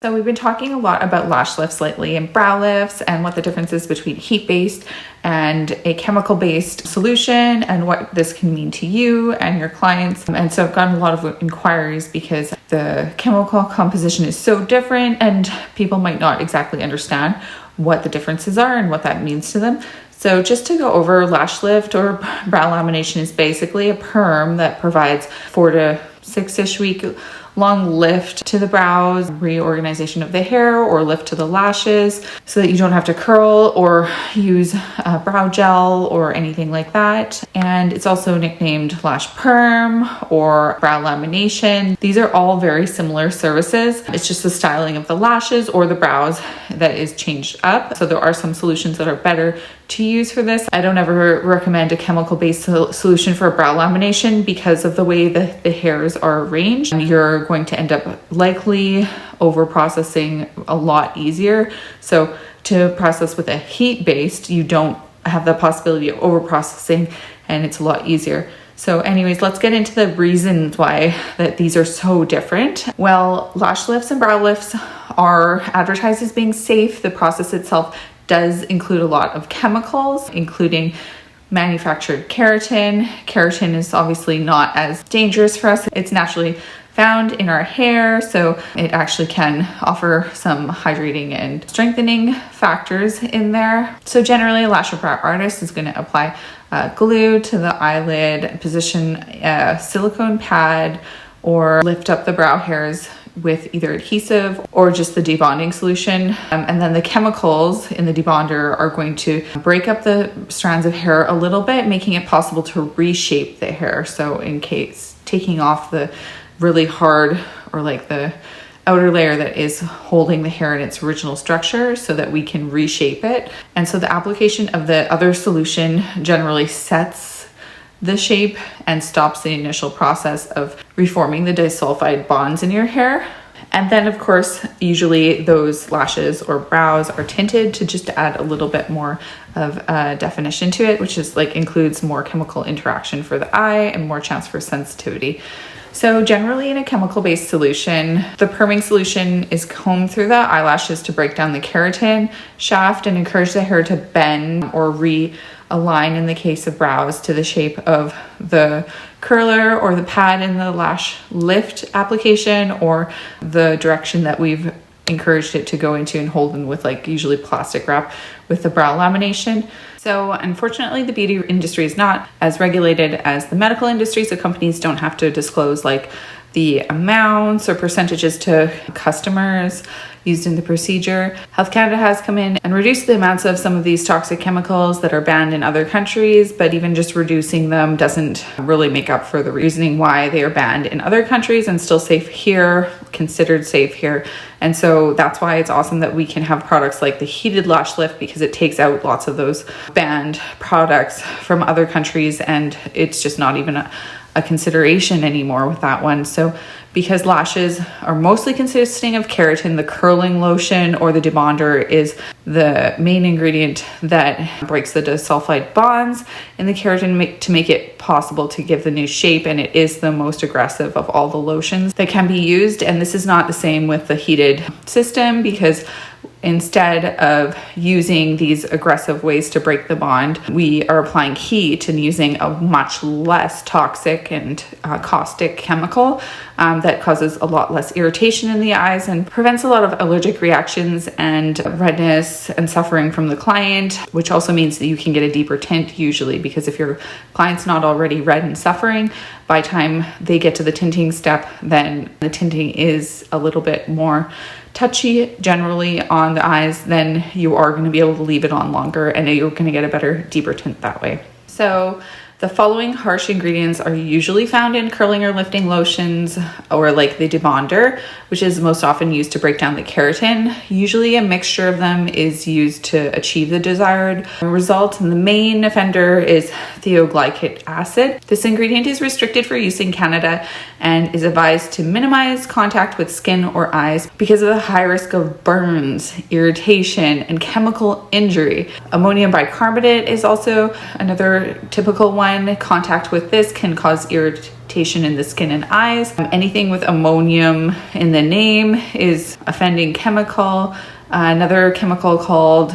So we've been talking a lot about lash lifts lately and brow lifts and what the difference is between heat-based and a chemical-based solution and what this can mean to you and your clients. And so I've gotten a lot of inquiries because the chemical composition is so different and people might not exactly understand what the differences are and what that means to them. So just to go over, lash lift or brow lamination is basically a perm that provides 4 to 6-ish week long lift to the brows, reorganization of the hair, or lift to the lashes so that you don't have to curl or use brow gel or anything like that. And it's also nicknamed lash perm or brow lamination. These are all very similar services. It's just the styling of the lashes or the brows that is changed up. So there are some solutions that are better to use for this. I don't ever recommend a chemical-based solution for brow lamination because of the way that the hairs are arranged. You're going to end up likely over-processing a lot easier. So to process with a heat-based, you don't have the possibility of over-processing and it's a lot easier. So anyways, let's get into the reasons why that these are so different. Well, lash lifts and brow lifts are advertised as being safe. The process itself does include a lot of chemicals, including manufactured keratin. Keratin is obviously not as dangerous for us. It's naturally found in our hair, so it actually can offer some hydrating and strengthening factors in there. So generally, a lash or brow artist is going to apply glue to the eyelid, position a silicone pad, or lift up the brow hairs with either adhesive or just the debonding solution. And then the chemicals in the debonder are going to break up the strands of hair a little bit, making it possible to reshape the hair. So in case taking off the really hard or like the outer layer that is holding the hair in its original structure so that we can reshape it. And so the application of the other solution generally sets the shape and stops the initial process of reforming the disulfide bonds in your hair. And then of course, usually those lashes or brows are tinted to just add a little bit more of definition to it, which is like includes more chemical interaction for the eye and more chance for sensitivity. So generally in a chemical-based solution, the perming solution is combed through the eyelashes to break down the keratin shaft and encourage the hair to bend or realign in the case of brows to the shape of the curler or the pad in the lash lift application or the direction that we've encouraged it to go into and hold in with like usually plastic wrap with the brow lamination. So unfortunately, the beauty industry is not as regulated as the medical industry, so companies don't have to disclose like the amounts or percentages to customers used in the procedure. Health Canada has come in and reduced the amounts of some of these toxic chemicals that are banned in other countries, but even just reducing them doesn't really make up for the reasoning why they are banned in other countries and still safe here, considered safe here. And so that's why it's awesome that we can have products like the heated lash lift because it takes out lots of those banned products from other countries and it's just not even a consideration anymore with that one. So because lashes are mostly consisting of keratin, the curling lotion or the debonder is the main ingredient that breaks the disulfide bonds in the keratin to make it possible to give the new shape, and it is the most aggressive of all the lotions that can be used. And this is not the same with the heated system because instead of using these aggressive ways to break the bond, we are applying heat and using a much less toxic and caustic chemical that causes a lot less irritation in the eyes and prevents a lot of allergic reactions and redness and suffering from the client, which also means that you can get a deeper tint usually, because if your client's not already red and suffering, by the time they get to the tinting step, then the tinting is a little bit more touchy generally on the eyes, then you are going to be able to leave it on longer and you're going to get a better, deeper tint that way. So the following harsh ingredients are usually found in curling or lifting lotions or like the debonder, which is most often used to break down the keratin. Usually a mixture of them is used to achieve the desired result. And the main offender is thioglycolic acid. This ingredient is restricted for use in Canada and is advised to minimize contact with skin or eyes because of the high risk of burns, irritation, and chemical injury. Ammonium bicarbonate is also another typical one. One, contact with this can cause irritation in the skin and eyes. Anything with ammonium in the name is offending chemical. Another chemical called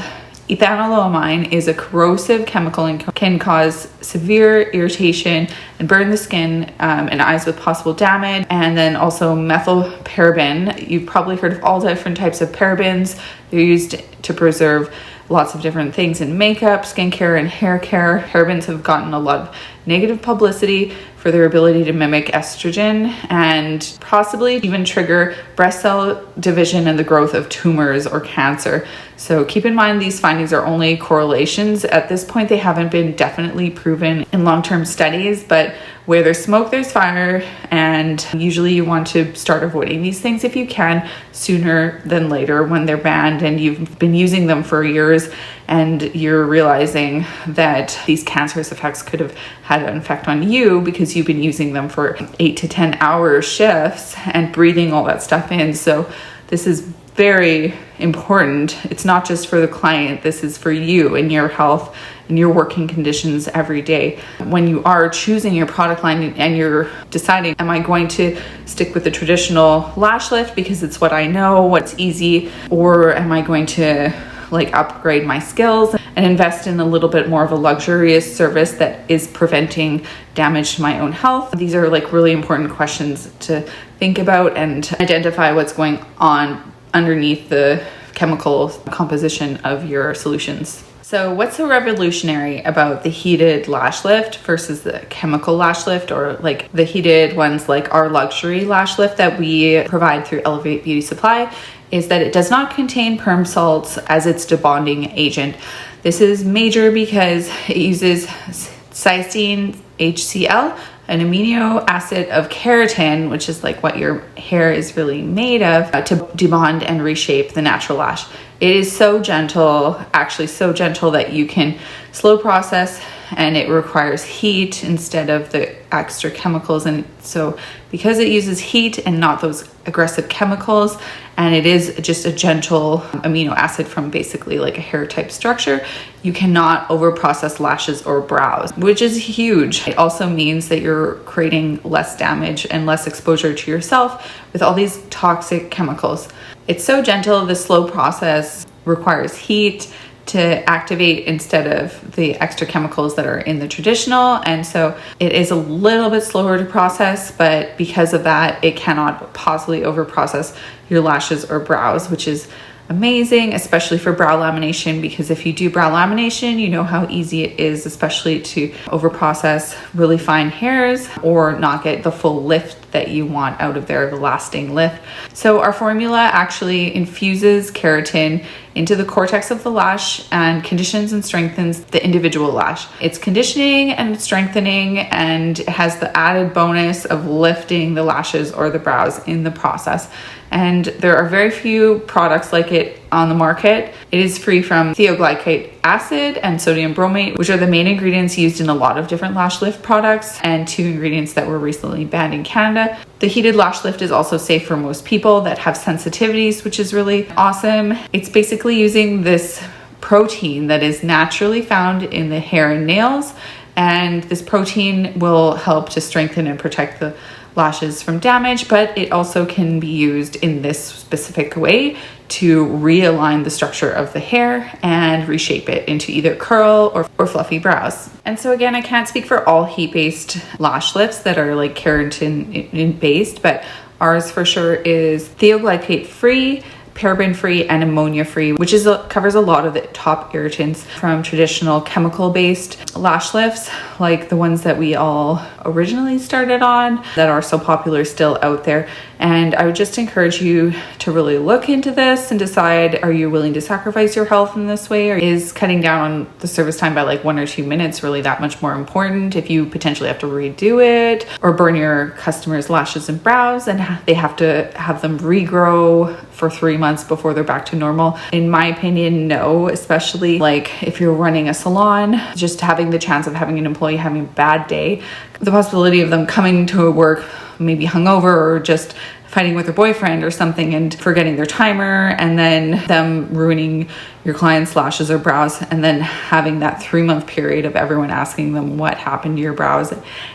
ethanolamine is a corrosive chemical and can cause severe irritation and burn the skin and eyes with possible damage. And then also methylparaben. You've probably heard of all different types of parabens. They're used to preserve lots of different things in makeup, skincare, and hair care. Parabens have gotten a lot of negative publicity for their ability to mimic estrogen and possibly even trigger breast cell division and the growth of tumors or cancer. So keep in mind, these findings are only correlations. At this point, they haven't been definitely proven in long-term studies, but where there's smoke, there's fire, and usually you want to start avoiding these things if you can sooner than later when they're banned and you've been using them for years and you're realizing that these cancerous effects could have had an effect on you because you've been using them for 8 to 10 hour shifts and breathing all that stuff in. So this is very important. It's not just for the client, this is for you and your health and your working conditions every day. When you are choosing your product line and you're deciding, am I going to stick with the traditional lash lift because it's what I know, what's easy, or am I going to upgrade my skills and invest in a little bit more of a luxurious service that is preventing damage to my own health? These are really important questions to think about and identify what's going on underneath the chemical composition of your solutions. So what's so revolutionary about the heated lash lift versus the chemical lash lift, or the heated ones like our luxury lash lift that we provide through Elevate Beauty Supply, is that it does not contain perm salts as its debonding agent. This is major because it uses cysteine HCl, an amino acid of keratin, which is what your hair is really made of, to debond and reshape the natural lash. It is so gentle, actually so gentle that you can slow process, and it requires heat instead of the extra chemicals. And so because it uses heat and not those aggressive chemicals, and it is just a gentle amino acid from basically a hair type structure, you cannot over process lashes or brows, which is huge. It also means that you're creating less damage and less exposure to yourself with all these toxic chemicals. It's so gentle, the slow process requires heat to activate instead of the extra chemicals that are in the traditional. And so it is a little bit slower to process, but because of that, it cannot possibly over process your lashes or brows, which is amazing, especially for brow lamination, because if you do brow lamination, you know how easy it is, especially to over process really fine hairs or not get the full lift that you want out of there, the lasting lift. So our formula actually infuses keratin into the cortex of the lash and conditions and strengthens the individual lash. It's conditioning and strengthening, and has the added bonus of lifting the lashes or the brows in the process. And there are very few products like it on the market. It is free from thioglycate acid and sodium bromate, which are the main ingredients used in a lot of different lash lift products, and 2 ingredients that were recently banned in Canada. The heated lash lift is also safe for most people that have sensitivities, which is really awesome. It's basically using this protein that is naturally found in the hair and nails, and this protein will help to strengthen and protect the lashes from damage, but it also can be used in this specific way to realign the structure of the hair and reshape it into either curl or fluffy brows. And so again, I can't speak for all heat-based lash lifts that are keratin based, but ours for sure is thioglycate free, paraben free, and ammonia free, which covers a lot of the top irritants from traditional chemical based lash lifts, like the ones that we all originally started on that are so popular still out there. And I would just encourage you to really look into this and decide, are you willing to sacrifice your health in this way? Or is cutting down on the service time by 1 or 2 minutes really that much more important if you potentially have to redo it or burn your customers' lashes and brows and they have to have them regrow for 3 months before they're back to normal? In my opinion, no, especially if you're running a salon, just having the chance of having an employee having a bad day, the possibility of them coming to work maybe hungover or just fighting with their boyfriend or something and forgetting their timer, and then them ruining your client's lashes or brows, and then having that 3-month period of everyone asking them what happened to your brows,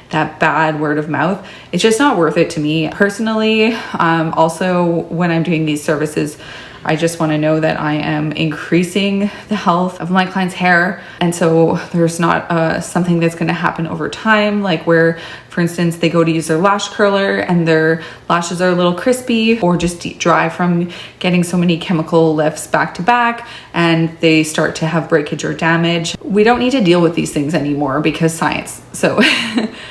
that bad word of mouth. It's just not worth it to me personally. Also, when I'm doing these services, I just want to know that I am increasing the health of my client's hair. And so there's not something that's going to happen over time, like where, for instance, they go to use their lash curler and their lashes are a little crispy or just dry from getting so many chemical lifts back to back, and they start to have breakage or damage. We don't need to deal with these things anymore because science. So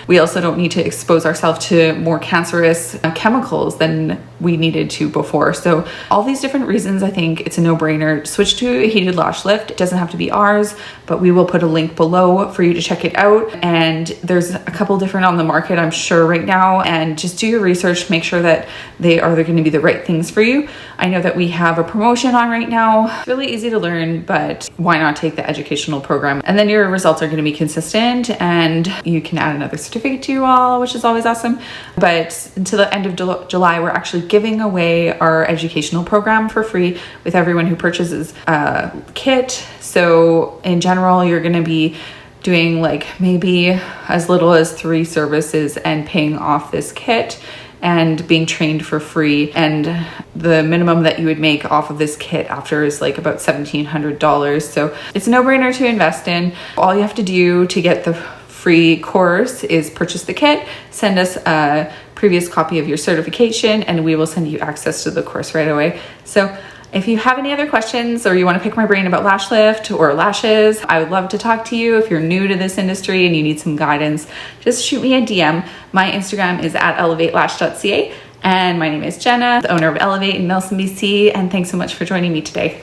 we also don't need to expose ourselves to more cancerous chemicals than we needed to before. So all these different reasons, I think it's a no-brainer. Switch to a heated lash lift. It doesn't have to be ours, but we will put a link below for you to check it out. And there's a couple different on the market, I'm sure, right now. And just do your research, make sure that they're going to be the right things for you. I know that we have a promotion on right now. It's really easy to learn, but why not take the educational program? And then your results are going to be consistent, and you can add another certificate to your wall, which is always awesome. But until the end of July, we're actually giving away our educational program for free with everyone who purchases a kit. So in general, you're going to be doing like maybe as little as 3 services and paying off this kit and being trained for free. And the minimum that you would make off of this kit after is like about $1,700. So it's a no-brainer to invest in. All you have to do to get the free course is purchase the kit, send us a previous copy of your certification, and we will send you access to the course right away. So if you have any other questions or you want to pick my brain about lash lift or lashes, I would love to talk to you. If you're new to this industry and you need some guidance, just shoot me a DM. My Instagram is @elevatelash.ca, and my name is Jenna, the owner of Elevate in Nelson, BC, and thanks so much for joining me today.